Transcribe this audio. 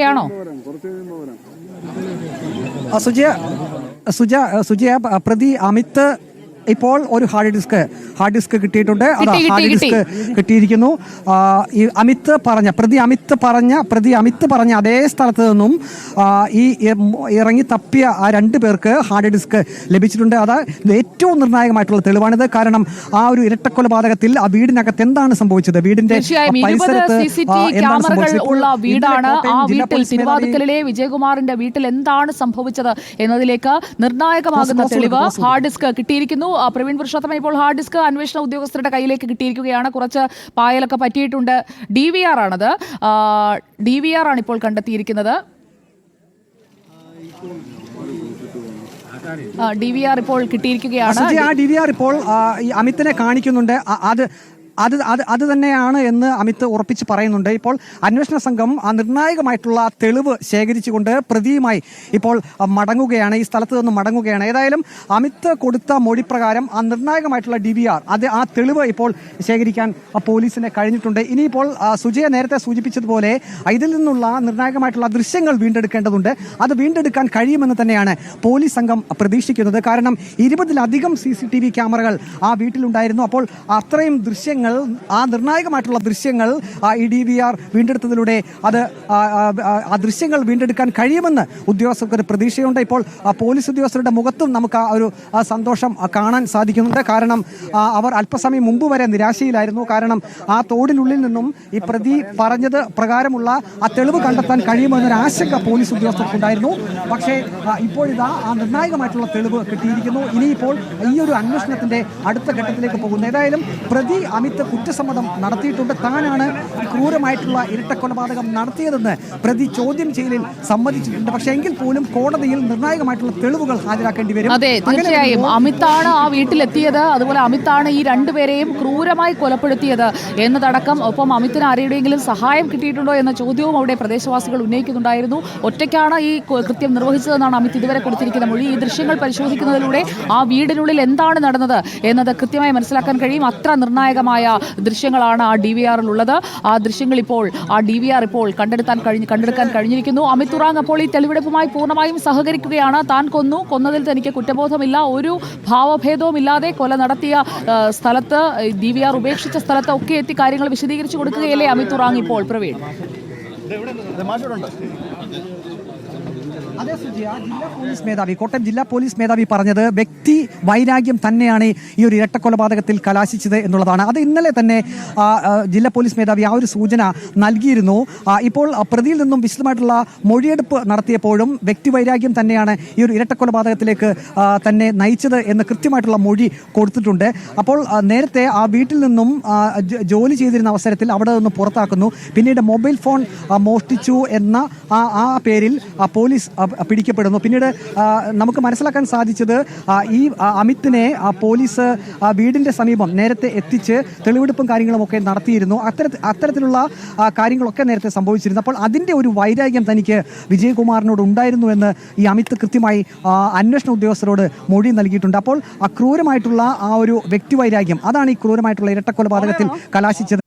യാണോ സുജയ പ്രതി അമിത് ഇപ്പോൾ ഒരു ഹാർഡ് ഡിസ്ക് കിട്ടിയിട്ടുണ്ട്. ഹാർഡ് ഡിസ്ക് കിട്ടിയിരിക്കുന്നു. ഈ പ്രതി അമിത് പറഞ്ഞ അതേ സ്ഥലത്ത് നിന്നും ഈ ഇറങ്ങി തപ്പിയ ആ 2 പേർക്ക് ഹാർഡ് ഡിസ്ക് ലഭിച്ചിട്ടുണ്ട്. അത് ഏറ്റവും നിർണായകമായിട്ടുള്ള തെളിവാണിത്. കാരണം ആ ഒരു ഇരട്ടക്കൊലപാതകത്തിൽ ആ വീടിനകത്ത് എന്താണ് സംഭവിച്ചത്, വീടിന്റെ പരിസരത്ത് വീടാണ്. ആ വീട്ടിൽ തിരുവാതിക്കലിലെ വിജയകുമാറിന്റെ വീട്ടിൽ എന്താണ് സംഭവിച്ചത് എന്നതിലേക്ക് നിർണായകമാകുന്ന തെളിവ് ഹാർഡ് ഡിസ്ക് കിട്ടിയിരിക്കുന്നു. പ്രവീൺ പുരുഷോത്തമൻ, ഇപ്പോൾ ഹാർഡ് ഡിസ്ക് അന്വേഷണ ഉദ്യോഗസ്ഥരുടെ കയ്യിലേക്ക് കിട്ടിയിരിക്കുകയാണ്. കുറച്ച് പായലൊക്കെ പറ്റിയിട്ടുണ്ട്. DVR ആണത്. DVR ആണ് ഇപ്പോൾ കണ്ടെത്തിയിരിക്കുന്നത്. DVR ഇപ്പോൾ കിട്ടിയിരിക്കുകയാണ്. DVR ഇപ്പോൾ ഈ അമിത്തിനെ കാണിക്കുന്നുണ്ട്. അത് തന്നെയാണ് എന്ന് അമിത് ഉറപ്പിച്ച് പറയുന്നുണ്ട്. ഇപ്പോൾ അന്വേഷണ സംഘം ആ നിർണായകമായിട്ടുള്ള തെളിവ് ശേഖരിച്ചുകൊണ്ട് പ്രതിയുമായി ഇപ്പോൾ മടങ്ങുകയാണ്, ഈ സ്ഥലത്ത് നിന്ന് മടങ്ങുകയാണ്. ഏതായാലും അമിത് കൊടുത്ത മൊഴി പ്രകാരം ആ നിർണായകമായിട്ടുള്ള DVR ആ തെളിവ് ഇപ്പോൾ ശേഖരിക്കാൻ പോലീസിന് കഴിഞ്ഞിട്ടുണ്ട്. ഇനിയിപ്പോൾ സുജയ നേരത്തെ സൂചിപ്പിച്ചതുപോലെ ഇതിൽ നിന്നുള്ള നിർണായകമായിട്ടുള്ള ദൃശ്യങ്ങൾ വീണ്ടെടുക്കേണ്ടതുണ്ട്. അത് വീണ്ടെടുക്കാൻ കഴിയുമെന്ന് തന്നെയാണ് പോലീസ് സംഘം പ്രതീക്ഷിക്കുന്നത്. കാരണം 20-ലധികം CCTV ക്യാമറകൾ ആ വീട്ടിലുണ്ടായിരുന്നു. അപ്പോൾ അത്രയും ദൃശ്യങ്ങൾ, ആ നിർണായകമായിട്ടുള്ള ദൃശ്യങ്ങൾ ഈ DVR വീണ്ടെടുത്തതിലൂടെ ആ ദൃശ്യങ്ങൾ വീണ്ടെടുക്കാൻ കഴിയുമെന്ന് ഉദ്യോഗസ്ഥർക്ക് പ്രതീക്ഷയുണ്ട്. ഇപ്പോൾ പോലീസ് ഉദ്യോഗസ്ഥരുടെ മുഖത്തും നമുക്ക് ആ ഒരു സന്തോഷം കാണാൻ സാധിക്കുന്നുണ്ട്. കാരണം അവർ അല്പസമയം മുമ്പ് വരെ നിരാശയിലായിരുന്നു. കാരണം ആ തോടിനുള്ളിൽ നിന്നും ഈ പ്രതി പറഞ്ഞത് പ്രകാരമുള്ള ആ തെളിവ് കണ്ടെത്താൻ കഴിയുമെന്നൊരു ആശങ്ക പോലീസ് ഉദ്യോഗസ്ഥർക്കുണ്ടായിരുന്നു. പക്ഷേ ഇപ്പോഴിതാ ആ നിർണായകമായിട്ടുള്ള തെളിവ് കിട്ടിയിരിക്കുന്നു. ഇനിയിപ്പോൾ ഈ ഒരു അന്വേഷണത്തിന്റെ അടുത്ത ഘട്ടത്തിലേക്ക് പോകുന്നു. ഏതായാലും പ്രതി അമിത് കുറ്റസമ്മതം നടത്തിയിട്ടുണ്ട്. താനാണ് ക്രൂരമായിട്ടുള്ള ഇരട്ടക്കൊലപാതകം നടത്തിയതെന്ന് പ്രതി ചോദ്യം ചെയ്യലിൽ സമ്മതിച്ചിട്ടുണ്ട്. പക്ഷേ എങ്കിൽ പോലും കോടതിയിൽ നിർണായകമായിട്ടുള്ള തെളിവുകൾ ഹാജരാക്കേണ്ടി വരും. അതെ, തീർച്ചയായും അമിതാണ് ആ വീട്ടിലെത്തിയത്, അതുപോലെ അമിതാണ് ഈ 2 പേരെയും ക്രൂരമായി കൊലപ്പെടുത്തിയത് എന്നതടക്കം. ഒപ്പം അമിത്തിന് ആരുടെയെങ്കിലും സഹായം കിട്ടിയിട്ടുണ്ടോ എന്ന ചോദ്യവും അവിടെ പ്രദേശവാസികൾ ഉന്നയിക്കുന്നുണ്ടായിരുന്നു. ഒറ്റയ്ക്കാണ് ഈ കൃത്യം നിർവഹിച്ചതെന്നാണ് അമിത് ഇതുവരെ കൊടുത്തിരിക്കുന്ന മൊഴി. ഈ ദൃശ്യങ്ങൾ പരിശോധിക്കുന്നതിലൂടെ ആ വീടിനുള്ളിൽ എന്താണ് നടന്നത് എന്നത് കൃത്യമായി മനസ്സിലാക്കാൻ കഴിയും. അത്ര നിർണായകമായ ദൃശ്യങ്ങളാണ് ആ DVR ഉള്ളത്. ആ ദൃശ്യങ്ങൾ ഇപ്പോൾ DVR ഇപ്പോൾ കണ്ടെടുക്കാൻ കഴിഞ്ഞിരിക്കുന്നു. അമിത് തുറാങ് അപ്പോൾ ഈ തെളിവെടുപ്പുമായി പൂർണ്ണമായും സഹകരിക്കുകയാണ്. താൻ കൊന്നതിൽ തനിക്ക് കുറ്റബോധമില്ല, ഒരു ഭാവഭേദവും ഇല്ലാതെ കൊല നടത്തിയ സ്ഥലത്ത്, DVR ഉപേക്ഷിച്ച സ്ഥലത്ത് ഒക്കെ എത്തി കാര്യങ്ങൾ വിശദീകരിച്ചു കൊടുക്കുകയല്ലേ അമിത് തുറാങ് ഇപ്പോൾ. പ്രവീൺ, അതേ സുജിയ, കോട്ടയം ജില്ലാ പോലീസ് മേധാവി പറഞ്ഞത് വ്യക്തി വൈരാഗ്യം തന്നെയാണ് ഈ ഒരു ഇരട്ടക്കൊലപാതകത്തിൽ കലാശിച്ചത് എന്നുള്ളതാണ്. അത് ഇന്നലെ തന്നെ ജില്ലാ പോലീസ് മേധാവി ആ ഒരു സൂചന നൽകിയിരുന്നു. ഇപ്പോൾ പ്രതിയിൽ നിന്നും വിശദമായിട്ടുള്ള മൊഴിയെടുപ്പ് നടത്തിയപ്പോഴും വ്യക്തി വൈരാഗ്യം തന്നെയാണ് ഈ ഒരു ഇരട്ടക്കൊലപാതകത്തിലേക്ക് തന്നെ നയിച്ചത് എന്ന് കൃത്യമായിട്ടുള്ള മൊഴി കൊടുത്തിട്ടുണ്ട്. അപ്പോൾ നേരത്തെ ആ വീട്ടിൽ നിന്നും ജോലി ചെയ്തിരുന്ന അവസരത്തിൽ അവിടെ നിന്ന് പുറത്താക്കുന്നു. പിന്നീട് മൊബൈൽ ഫോൺ മോഷ്ടിച്ചു എന്ന ആ പേരിൽ പോലീസ് പിടിക്കപ്പെടുന്നു. പിന്നീട് നമുക്ക് മനസ്സിലാക്കാൻ സാധിച്ചത് ഈ അമിത്തിനെ പോലീസ് വീടിന്റെ സമീപം നേരത്തെ എത്തിച്ച് തെളിവെടുപ്പും കാര്യങ്ങളും ഒക്കെ നടത്തിയിരുന്നു. അത്തരത്തിലുള്ള കാര്യങ്ങളൊക്കെ നേരത്തെ സംഭവിച്ചിരുന്നു. അപ്പോൾ അതിന്റെ ഒരു വൈരാഗ്യം തനിക്ക് വിജയകുമാറിനോട് ഉണ്ടായിരുന്നു എന്ന് ഈ അമിത് കൃത്യമായി അന്വേഷണ ഉദ്യോഗസ്ഥരോട് മൊഴി നൽകിയിട്ടുണ്ട്. അപ്പോൾ ക്രൂരമായിട്ടുള്ള ആ ഒരു വ്യക്തിവൈരാഗ്യം, അതാണ് ഈ ക്രൂരമായിട്ടുള്ള ഇരട്ടക്കൊലപാതകത്തിൽ കലാശിച്ചത്.